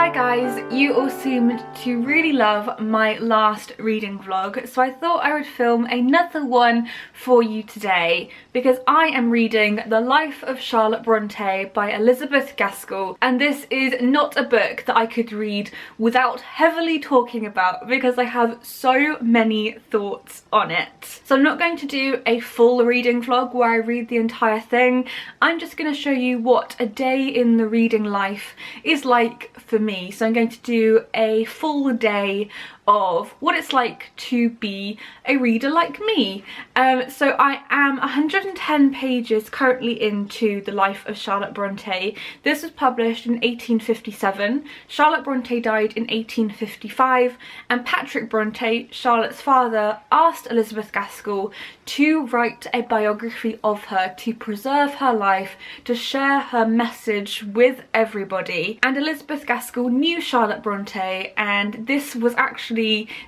Hi guys, you all seemed to really love my last reading vlog, so I thought I would film another one for you today because I am reading The Life of Charlotte Brontë by Elizabeth Gaskell, and this is not a book that I could read without heavily talking about because I have so many thoughts on it. So I'm not going to do a full reading vlog where I read the entire thing. I'm just going to show you what a day in the reading life is like for me. So I'm going to do a full day of what it's like to be a reader like me. So I am 110 pages currently into The Life of Charlotte Brontë. This was published in 1857. Charlotte Brontë died in 1855, and Patrick Brontë, Charlotte's father, asked Elizabeth Gaskell to write a biography of her to preserve her life, to share her message with everybody. And Elizabeth Gaskell knew Charlotte Brontë, and this was actually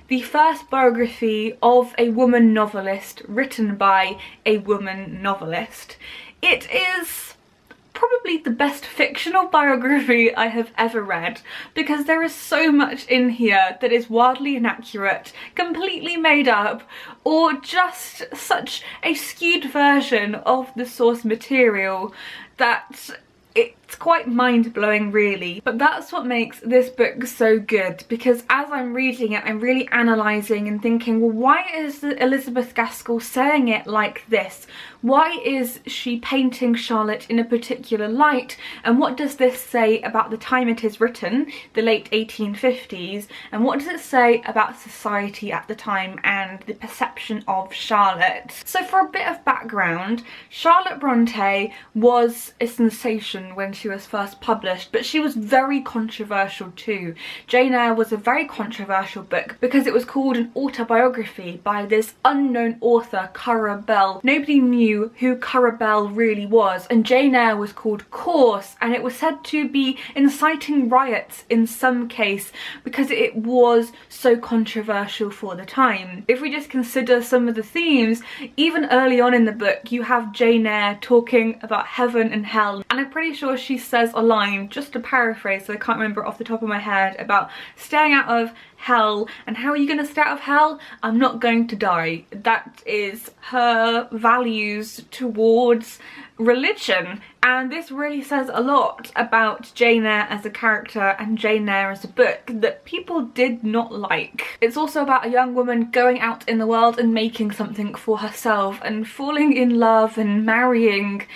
the first biography of a woman novelist written by a woman novelist. It is probably the best fictional biography I have ever read because there is so much in here that is wildly inaccurate, completely made up, or just such a skewed version of the source material that it's quite mind-blowing really. But that's what makes this book so good, because as I'm reading it I'm really analysing and thinking, well, why is Elizabeth Gaskell saying it like this? Why is she painting Charlotte in a particular light, and what does this say about the time it is written, the late 1850s, and what does it say about society at the time and the perception of Charlotte? So for a bit of background, Charlotte Brontë was a sensation when she was first published, but she was very controversial too. Jane Eyre was a very controversial book because it was called an autobiography by this unknown author, Currer Bell. Nobody knew who Currer Bell really was, and Jane Eyre was called coarse, and it was said to be inciting riots in some case because it was so controversial for the time. If we just consider some of the themes, even early on in the book you have Jane Eyre talking about heaven and hell, and I'm pretty sure she says a line, just to paraphrase so I can't remember off the top of my head, about staying out of hell. And how are you going to stay out of hell? I'm not going to die. That is her values towards religion, and this really says a lot about Jane Eyre as a character and Jane Eyre as a book that people did not like. It's also about a young woman going out in the world and making something for herself and falling in love and marrying.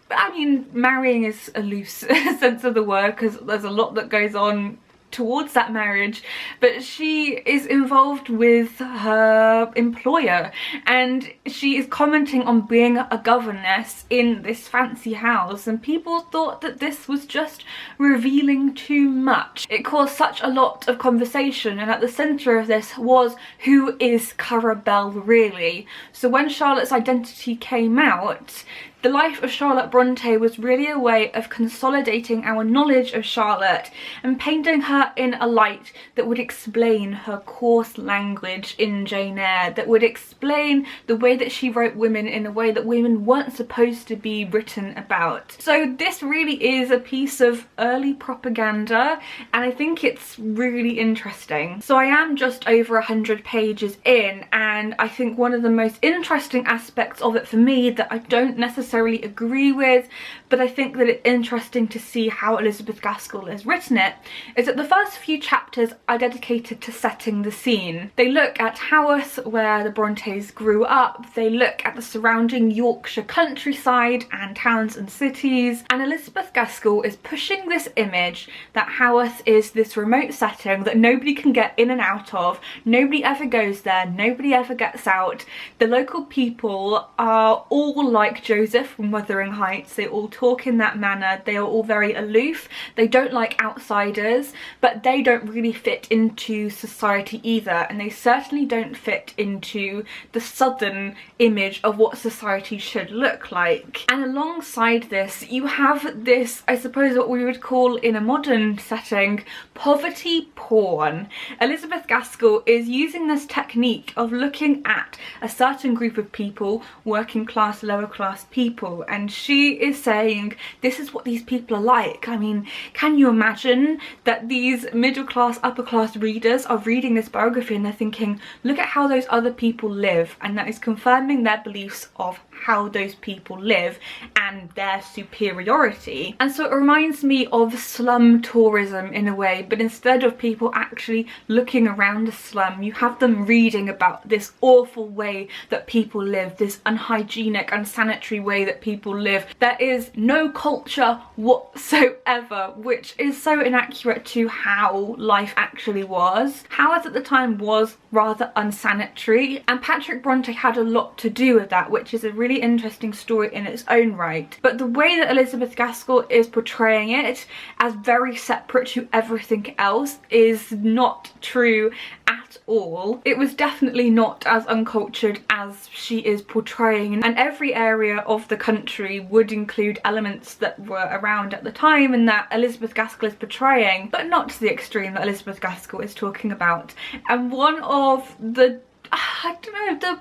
I mean, marrying is a loose sense of the word because there's a lot that goes on towards that marriage, but she is involved with her employer and she is commenting on being a governess in this fancy house, and people thought that this was just revealing too much. It caused such a lot of conversation, and at the centre of this was, who is Currer Bell really? So when Charlotte's identity came out, The Life of Charlotte Brontë was really a way of consolidating our knowledge of Charlotte and painting her in a light that would explain her coarse language in Jane Eyre, that would explain the way that she wrote women in a way that women weren't supposed to be written about. So this really is a piece of early propaganda, and I think it's really interesting. So I am just over 100 pages in, and I think one of the most interesting aspects of it for me that I don't necessarily agree with, but I think that it's interesting to see how Elizabeth Gaskell has written it, is that the first few chapters are dedicated to setting the scene. They look at Haworth, where the Brontes grew up, they look at the surrounding Yorkshire countryside and towns and cities, and Elizabeth Gaskell is pushing this image that Haworth is this remote setting that nobody can get in and out of, nobody ever goes there, nobody ever gets out. The local people are all like Joseph from Wuthering Heights, they all talk in that manner, they are all very aloof, they don't like outsiders, but they don't really fit into society either, and they certainly don't fit into the southern image of what society should look like. And alongside this you have this, I suppose what we would call in a modern setting, poverty porn. Elizabeth Gaskell is using this technique of looking at a certain group of people, working class, lower class people, people, and she is saying this is what these people are like. I mean, can you imagine that these middle class, upper class readers are reading this biography and they're thinking, look at how those other people live, and that is confirming their beliefs of how those people live and their superiority. And so it reminds me of slum tourism in a way, but instead of people actually looking around a slum, you have them reading about this awful way that people live, this unhygienic, unsanitary way that people live. There is no culture whatsoever, which is so inaccurate to how life actually was. How at the time was rather unsanitary, and Patrick Bronte had a lot to do with that, which is a really interesting story in its own right. But the way that Elizabeth Gaskell is portraying it as very separate to everything else is not true at all. It was definitely not as uncultured as she is portraying, and every area of the country would include elements that were around at the time and that Elizabeth Gaskell is portraying, but not to the extreme that Elizabeth Gaskell is talking about. And one of the, I don't know,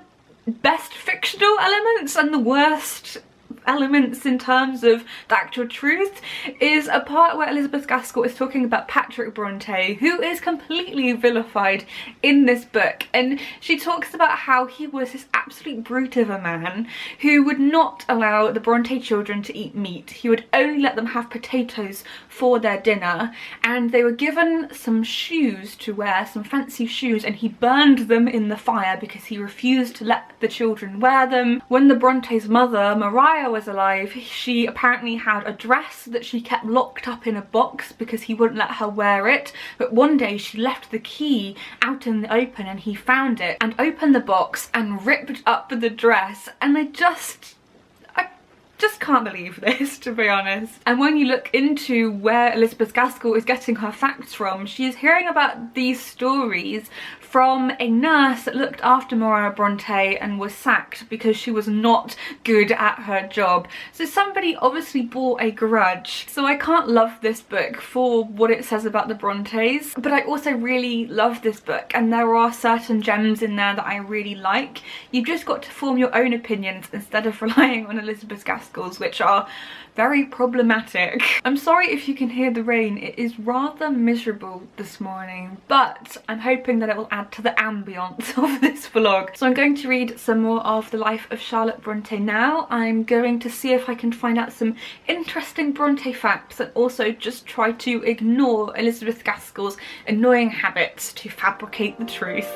the best fictional elements and the worst elements in terms of the actual truth is a part where Elizabeth Gaskell is talking about Patrick Bronte, who is completely vilified in this book, and she talks about how he was this absolute brute of a man who would not allow the Bronte children to eat meat. He would only let them have potatoes for their dinner, and they were given some shoes to wear, some fancy shoes, and he burned them in the fire because he refused to let the children wear them. When the Bronte's mother, Maria, was alive, she apparently had a dress that she kept locked up in a box because he wouldn't let her wear it, but one day she left the key out in the open and he found it and opened the box and ripped up the dress, and I just can't believe this, to be honest. And when you look into where Elizabeth Gaskell is getting her facts from, she is hearing about these stories from a nurse that looked after Maria Bronte and was sacked because she was not good at her job. So somebody obviously bore a grudge. So I can't love this book for what it says about the Brontes, but I also really love this book, and there are certain gems in there that I really like. You've just got to form your own opinions instead of relying on Elizabeth Gaskell's, which are very problematic. I'm sorry if you can hear the rain, it is rather miserable this morning, but I'm hoping that it will add to the ambience of this vlog. So I'm going to read some more of the life of Charlotte Bronte now. I'm going to see if I can find out some interesting Bronte facts and also just try to ignore Elizabeth Gaskell's annoying habits to fabricate the truth.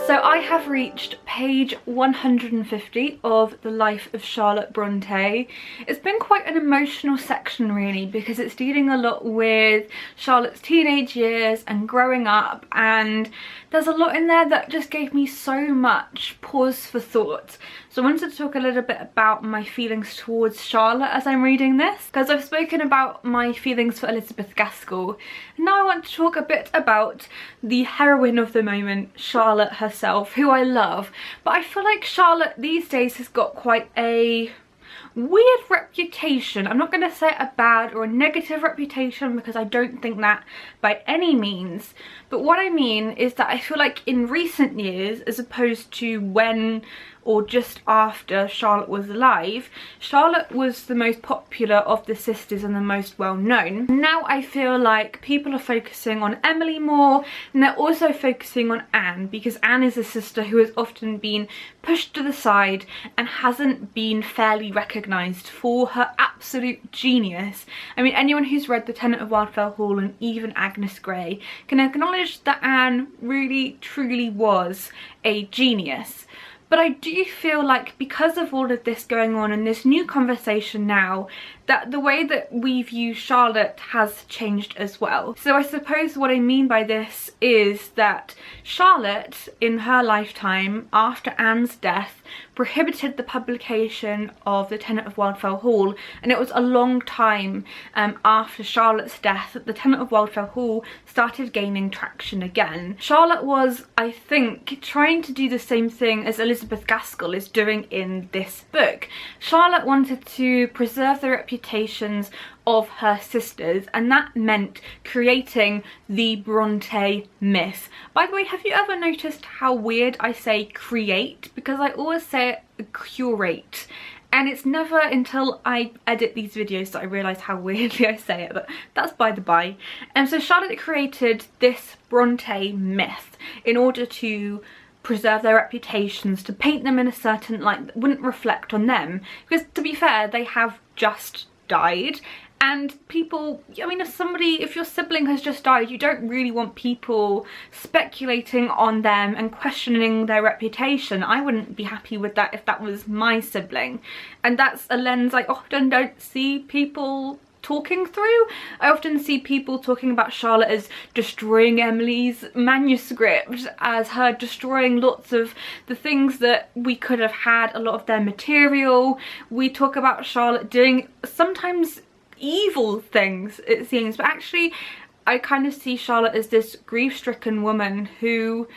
So I have reached page 150 of the life of Charlotte Bronte. It's been quite an emotional section really, because it's dealing a lot with Charlotte's teenage years and growing up, and there's a lot in there that just gave me so much pause for thought. So I wanted to talk a little bit about my feelings towards Charlotte as I'm reading this, because I've spoken about my feelings for Elizabeth Gaskell. Now I want to talk a bit about the heroine of the moment, Charlotte herself, who I love. But I feel like Charlotte these days has got quite a weird reputation. I'm not going to say a bad or a negative reputation because I don't think that by any means, but what I mean is that I feel like in recent years, as opposed to when or just after Charlotte was alive, Charlotte was the most popular of the sisters and the most well known. Now I feel like people are focusing on Emily more, and they're also focusing on Anne, because Anne is a sister who has often been pushed to the side and hasn't been fairly recognised for her absolute genius. I mean, anyone who's read The Tenant of Wildfell Hall and even Agnes Grey can acknowledge that Anne really truly was a genius. But I do feel like because of all of this going on and this new conversation now, that the way that we view Charlotte has changed as well. So I suppose what I mean by this is that Charlotte, in her lifetime, after Anne's death, prohibited the publication of The Tenant of Wildfell Hall, and it was a long time after Charlotte's death that The Tenant of Wildfell Hall started gaining traction again. Charlotte was, I think, trying to do the same thing as Elizabeth Gaskell is doing in this book. Charlotte wanted to preserve the reputations of her sisters, and that meant creating the Bronte myth. By the way, have you ever noticed how weird I say create? Because I always say curate, and it's never until I edit these videos that I realise how weirdly I say it, but that's by the by. And so Charlotte created this Bronte myth in order to preserve their reputations, to paint them in a certain light that wouldn't reflect on them, because to be fair, they have just died. And people, I mean, if your sibling has just died, you don't really want people speculating on them and questioning their reputation. I wouldn't be happy with that if that was my sibling. And that's a lens I often don't see people talking through. I often see people talking about Charlotte as destroying Emily's manuscript, as her destroying lots of the things that we could have had, a lot of their material. We talk about Charlotte doing sometimes evil things, it seems, but actually I kind of see Charlotte as this grief-stricken woman who,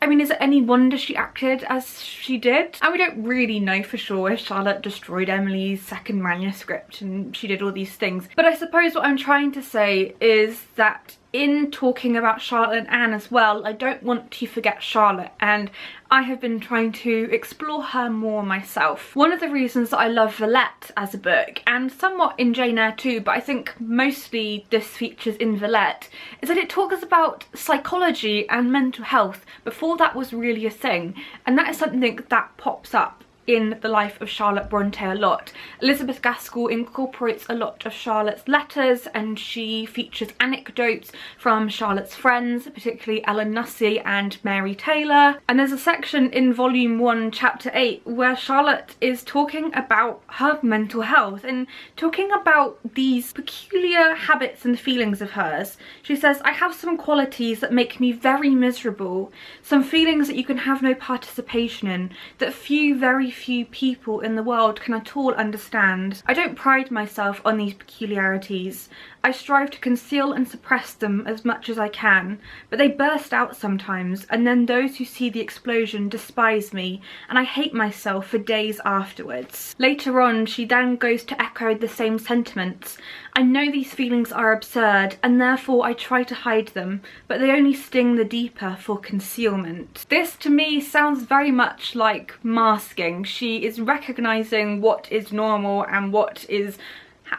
I mean, is it any wonder she acted as she did? And we don't really know for sure if Charlotte destroyed Emily's second manuscript and she did all these things, but I suppose what I'm trying to say is that in talking about Charlotte and Anne as well, I don't want to forget Charlotte, and I have been trying to explore her more myself. One of the reasons that I love Villette as a book, and somewhat in Jane Eyre too, but I think mostly this features in Villette, is that it talks about psychology and mental health before that was really a thing, and that is something that pops up in the life of Charlotte Bronte a lot. Elizabeth Gaskell incorporates a lot of Charlotte's letters, and she features anecdotes from Charlotte's friends, particularly Ellen Nussey and Mary Taylor. And there's a section in volume 1 chapter 8 where Charlotte is talking about her mental health and talking about these peculiar habits and feelings of hers. She says, "I have some qualities that make me very miserable, some feelings that you can have no participation in, that very few people in the world can at all understand. I don't pride myself on these peculiarities. I strive to conceal and suppress them as much as I can, but they burst out sometimes, and then those who see the explosion despise me, and I hate myself for days afterwards." Later on, she then goes to echo the same sentiments. "I know these feelings are absurd, and therefore I try to hide them, but they only sting the deeper for concealment." This to me sounds very much like masking. She is recognising what is normal and what is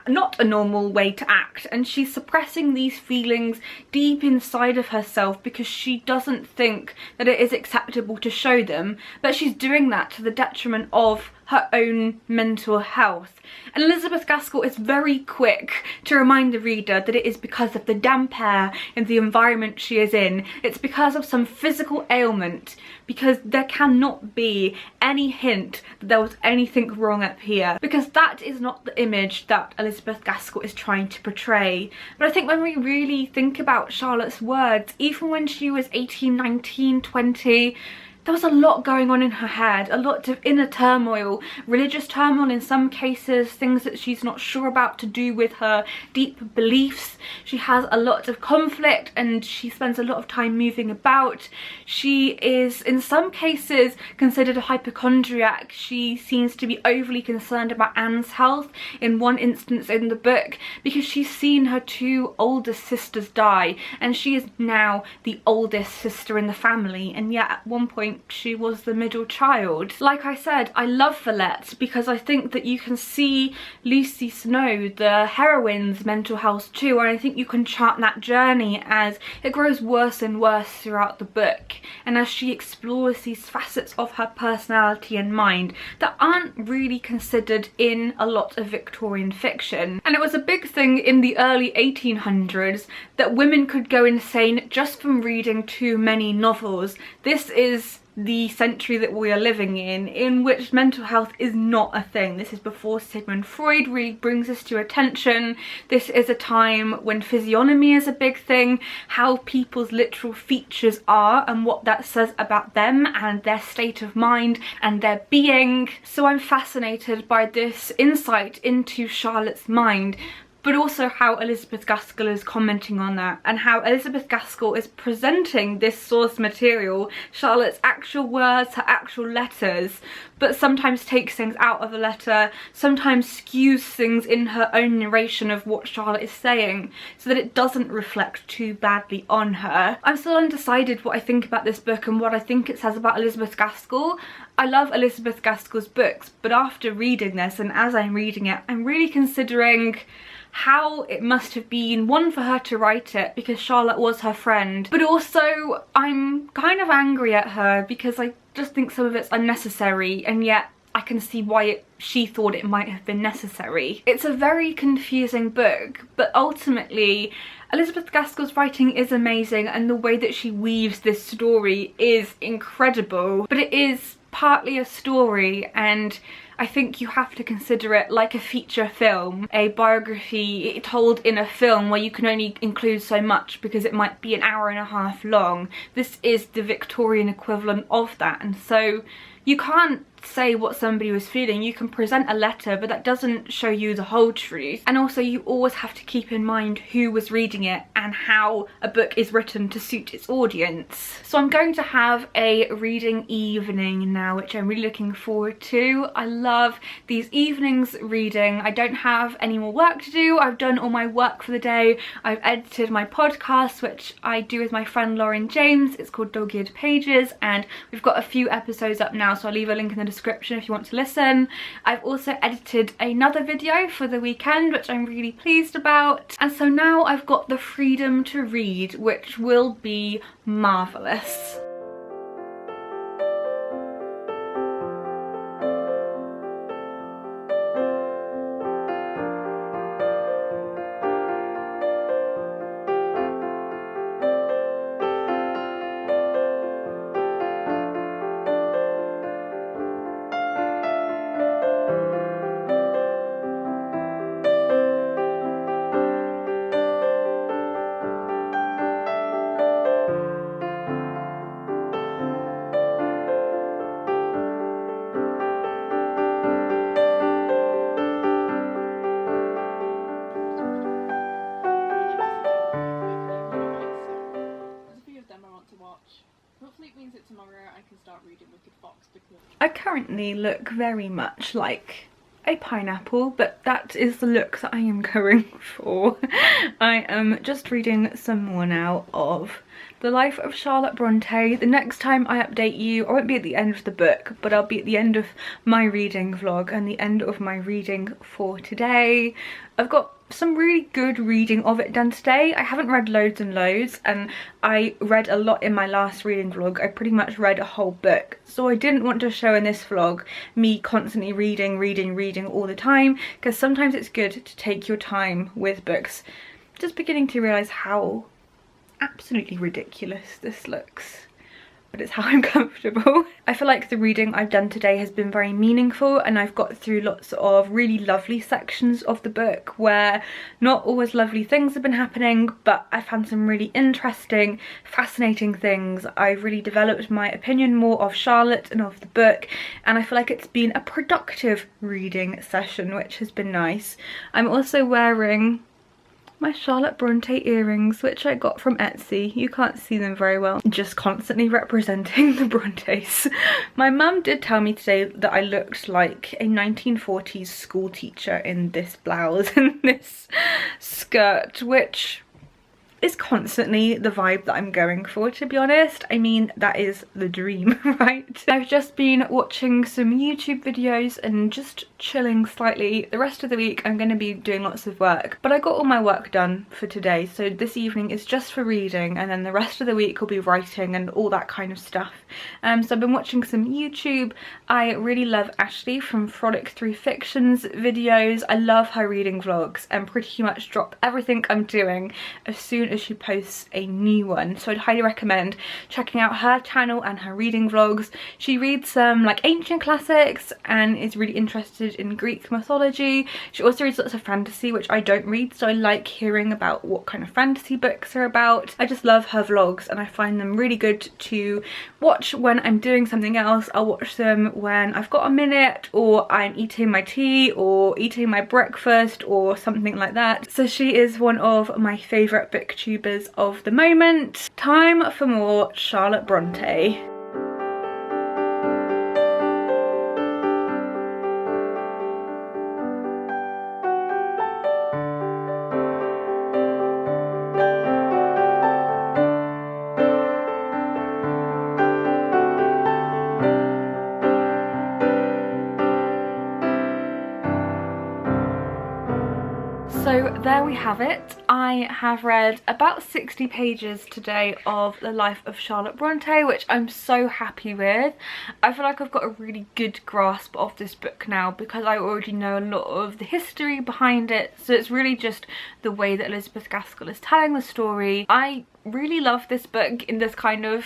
not a normal way to act, and she's suppressing these feelings deep inside of herself because she doesn't think that it is acceptable to show them, but she's doing that to the detriment of her own mental health. And Elizabeth Gaskell is very quick to remind the reader that it is because of the damp air and the environment she is in. It's because of some physical ailment, because there cannot be any hint that there was anything wrong up here, because that is not the image that Elizabeth Gaskell is trying to portray. But I think when we really think about Charlotte's words, even when she was 18, 19, 20, there was a lot going on in her head, a lot of inner turmoil, religious turmoil in some cases, things that she's not sure about to do with her deep beliefs. She has a lot of conflict and she spends a lot of time moving about. She is in some cases considered a hypochondriac. She seems to be overly concerned about Anne's health in one instance in the book because she's seen her two oldest sisters die, and she is now the oldest sister in the family, and yet at one point she was the middle child. Like I said, I love Villette because I think that you can see Lucy Snow, the heroine's mental health too, and I think you can chart that journey as it grows worse and worse throughout the book, and as she explores these facets of her personality and mind that aren't really considered in a lot of Victorian fiction. And it was a big thing in the early 1800s that women could go insane just from reading too many novels. This is the century that we are living in which mental health is not a thing. This is before Sigmund Freud really brings this to attention. This is a time when physiognomy is a big thing, how people's literal features are and what that says about them and their state of mind and their being. So I'm fascinated by this insight into Charlotte's mind, but also how Elizabeth Gaskell is commenting on that, and how Elizabeth Gaskell is presenting this source material, Charlotte's actual words, her actual letters, but sometimes takes things out of the letter, sometimes skews things in her own narration of what Charlotte is saying, so that it doesn't reflect too badly on her. I'm still undecided what I think about this book and what I think it says about Elizabeth Gaskell. I love Elizabeth Gaskell's books, but after reading this and as I'm reading it, I'm really considering how it must have been, one, for her to write it because Charlotte was her friend, but also I'm kind of angry at her because I just think some of it's unnecessary, and yet I can see why she thought it might have been necessary. It's a very confusing book, but ultimately Elizabeth Gaskell's writing is amazing and the way that she weaves this story is incredible, but it is partly a story, and I think you have to consider it like a feature film, a biography told in a film where you can only include so much because it might be an hour and a half long. This is the Victorian equivalent of that, and so you can't say what somebody was feeling. You can present a letter, but that doesn't show you the whole truth. And also you always have to keep in mind who was reading it and how a book is written to suit its audience. So I'm going to have a reading evening now, which I'm really looking forward to. I love these evenings reading. I don't have any more work to do. I've done all my work for the day. I've edited my podcast, which I do with my friend Lauren James. It's called Dog-Eared Pages, and we've got a few episodes up now, so I'll leave a link in the description if you want to listen. I've also edited another video for the weekend, which I'm really pleased about, and so now I've got the freedom to read, which will be marvellous. I currently look very much like a pineapple, but that is the look that I am going for. I am just reading some more now of The Life of Charlotte Bronte. The next time I update you, I won't be at the end of the book, but I'll be at the end of my reading vlog and the end of my reading for today. I've got some really good reading of it done today. I haven't read loads and loads, and I read a lot in my last reading vlog. I pretty much read a whole book, so I didn't want to show in this vlog me constantly reading all the time, because sometimes it's good to take your time with books. Just beginning to realise how absolutely ridiculous this looks, but it's how I'm comfortable. I feel like the reading I've done today has been very meaningful, and I've got through lots of really lovely sections of the book where not always lovely things have been happening, but I found some really interesting, fascinating things. I've really developed my opinion more of Charlotte and of the book, and I feel like it's been a productive reading session, which has been nice. I'm also wearing my Charlotte Bronte earrings, which I got from Etsy. You can't see them very well, just constantly representing the Brontes. My mum did tell me today that I looked like a 1940s school teacher in this blouse and this skirt, which is constantly the vibe that I'm going for, to be honest. I mean, that is the dream, right? I've just been watching some YouTube videos and just chilling slightly. The rest of the week I'm going to be doing lots of work, but I got all my work done for today, so this evening is just for reading, and then the rest of the week will be writing and all that kind of stuff. So I've been watching some YouTube. I really love Ashley from Frolic Through Fiction's videos. I love her reading vlogs and pretty much drop everything I'm doing as soon as she posts a new one. So I'd highly recommend checking out her channel and her reading vlogs. She reads some like ancient classics and is really interested in Greek mythology. She also reads lots of fantasy, which I don't read, so I like hearing about what kind of fantasy books are about. I just love her vlogs and I find them really good to watch when I'm doing something else. I'll watch them when I've got a minute, or I'm eating my tea or eating my breakfast or something like that. So she is one of my favourite booktubers of the moment. Time for more Charlotte Bronte. So there we have it. I have read about 60 pages today of the life of Charlotte Bronte, which I'm so happy with. I feel like I've got a really good grasp of this book now because I already know a lot of the history behind it. So it's really just the way that Elizabeth Gaskell is telling the story. I really love this book in this kind of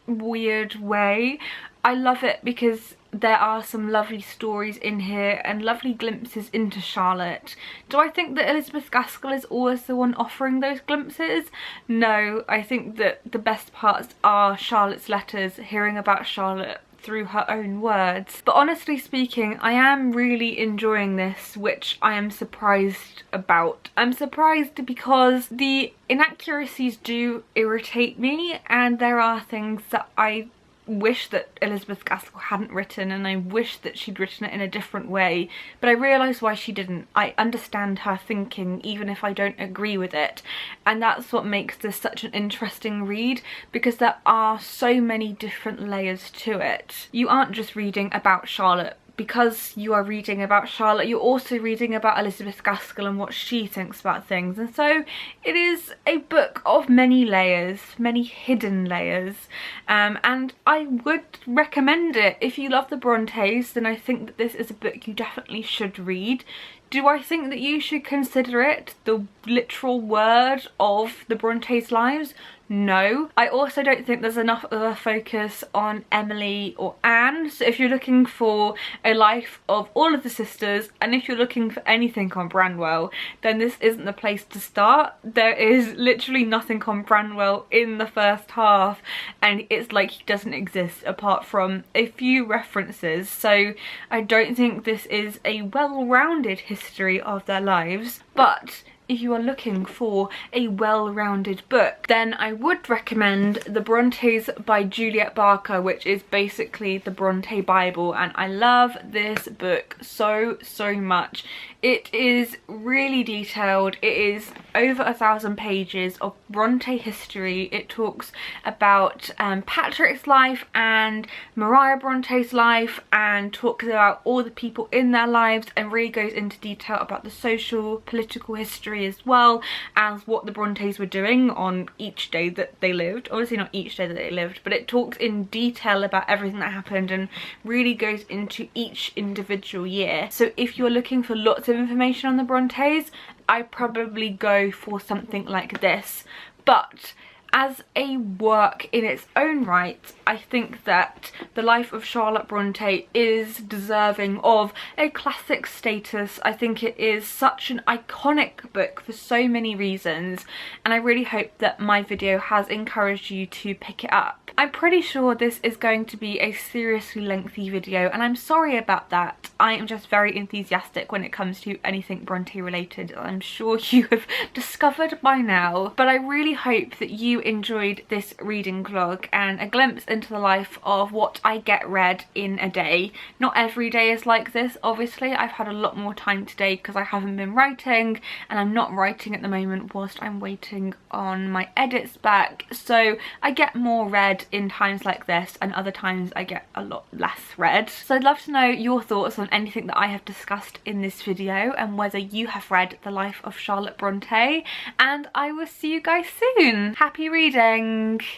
weird way. I love it because there are some lovely stories in here and lovely glimpses into Charlotte. Do I think that Elizabeth Gaskell is always the one offering those glimpses? No, I think that the best parts are Charlotte's letters, hearing about Charlotte through her own words. But honestly speaking, I am really enjoying this, which I am surprised about. I'm surprised because the inaccuracies do irritate me, and there are things that I wish that Elizabeth Gaskell hadn't written, and I wish that she'd written it in a different way, but I realise why she didn't. I understand her thinking even if I don't agree with it, and that's what makes this such an interesting read, because there are so many different layers to it. You aren't just reading about Charlotte. Because you are reading about Charlotte, you're also reading about Elizabeth Gaskell and what she thinks about things. And so it is a book of many layers, many hidden layers. And I would recommend it. If you love the Brontes, then I think that this is a book you definitely should read. Do I think that you should consider it the literal word of the Brontes' lives? No. I also don't think there's enough of a focus on Emily or Anne. So if you're looking for a life of all of the sisters, and if you're looking for anything on Branwell, then this isn't the place to start. There is literally nothing on Branwell in the first half, and it's like he doesn't exist apart from a few references. So I don't think this is a well-rounded history of their lives. But if you are looking for a well-rounded book, then I would recommend The Brontes by Juliette Barker, which is basically the Bronte Bible, and I love this book so much. It is really detailed. It is over 1,000 pages of Bronte history. It talks about Patrick's life and Maria Bronte's life, and talks about all the people in their lives, and really goes into detail about the social, political history as well as what the Brontes were doing on each day that they lived. Obviously not each day that they lived, but it talks in detail about everything that happened and really goes into each individual year. So if you're looking for lots of information on the Brontes, I probably go for something like this. But as a work in its own right, I think that the life of Charlotte Bronte is deserving of a classic status. I think it is such an iconic book for so many reasons, and I really hope that my video has encouraged you to pick it up. I'm pretty sure this is going to be a seriously lengthy video, and I'm sorry about that. I am just very enthusiastic when it comes to anything Bronte related. I'm sure you have discovered by now, but I really hope that you enjoyed this reading vlog and a glimpse into the life of what I get read in a day. Not every day is like this, obviously. I've had a lot more time today because I haven't been writing, and I'm not writing at the moment whilst I'm waiting on my edits back, so I get more read in times like this, and other times I get a lot less read. So I'd love to know your thoughts on anything that I have discussed in this video, and whether you have read the life of Charlotte Bronte, and I will see you guys soon. Happy reading!